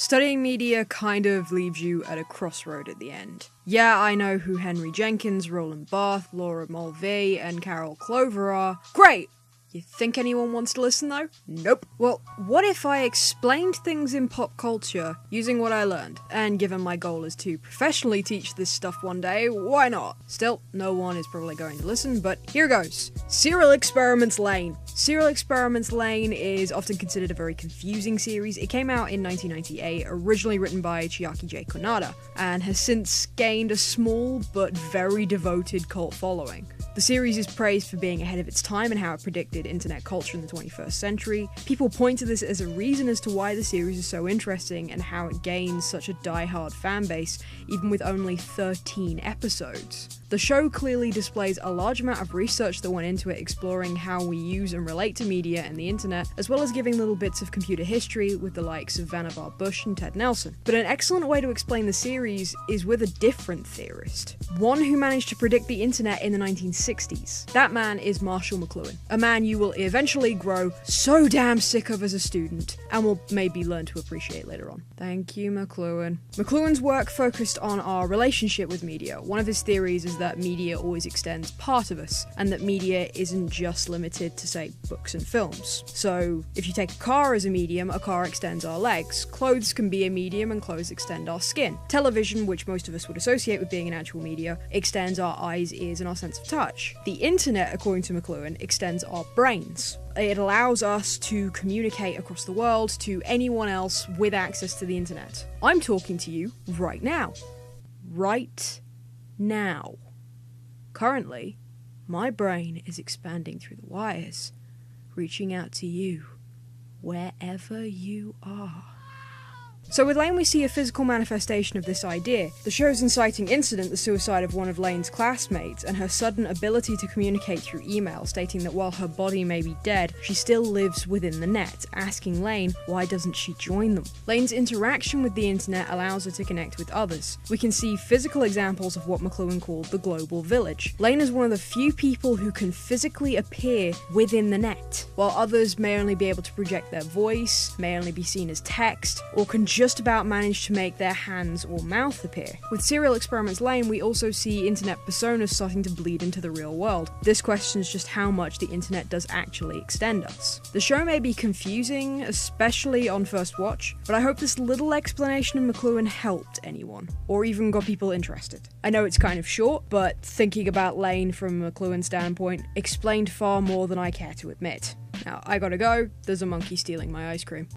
Studying media kind of leaves you at a crossroad at the end. Yeah, I know who Henry Jenkins, Roland Barthes, Laura Mulvey, and Carol Clover are. Great! You think anyone wants to listen though? Nope. Well, what if I explained things in pop culture using what I learned? And given my goal is to professionally teach this stuff one day, why not? Still, no one is probably going to listen, but here goes. Serial Experiments Lain. Serial Experiments Lain is often considered a very confusing series. It came out in 1998, originally written by Chiaki J. Konada, and has since gained a small but very devoted cult following. The series is praised for being ahead of its time and how it predicted internet culture in the 21st century. People point to this as a reason as to why the series is so interesting and how it gains such a die-hard fanbase, even with only 13 episodes. The show clearly displays a large amount of research that went into it, exploring how we use and relate to media and the internet, as well as giving little bits of computer history with the likes of Vannevar Bush and Ted Nelson. But an excellent way to explain the series is with a different theorist, one who managed to predict the internet in the 1960s. That man is Marshall McLuhan, a man you will eventually grow so damn sick of as a student, and will maybe learn to appreciate later on. Thank you, McLuhan. McLuhan's work focused on our relationship with media. One of his theories is that media always extends part of us, and that media isn't just limited to, say, books and films. So, if you take a car as a medium, a car extends our legs. Clothes can be a medium, and clothes extend our skin. Television, which most of us would associate with being an actual media, extends our eyes, ears, and our sense of touch. The internet, according to McLuhan, extends our brains. It allows us to communicate across the world to anyone else with access to the internet. I'm talking to you right now. Right now. Currently, my brain is expanding through the wires, reaching out to you, wherever you are. So with Lain we see a physical manifestation of this idea. The show's inciting incident, the suicide of one of Lain's classmates, and her sudden ability to communicate through email, stating that while her body may be dead, she still lives within the net, asking Lain why doesn't she join them. Lain's interaction with the internet allows her to connect with others. We can see physical examples of what McLuhan called the global village. Lain is one of the few people who can physically appear within the net, while others may only be able to project their voice, may only be seen as text, or can just about manage to make their hands or mouth appear. With Serial Experiments Lain, we also see internet personas starting to bleed into the real world. This questions just how much the internet does actually extend us. The show may be confusing, especially on first watch, but I hope this little explanation of McLuhan helped anyone, or even got people interested. I know it's kind of short, but thinking about Lain from McLuhan's standpoint explained far more than I care to admit. Now, I gotta go, there's a monkey stealing my ice cream.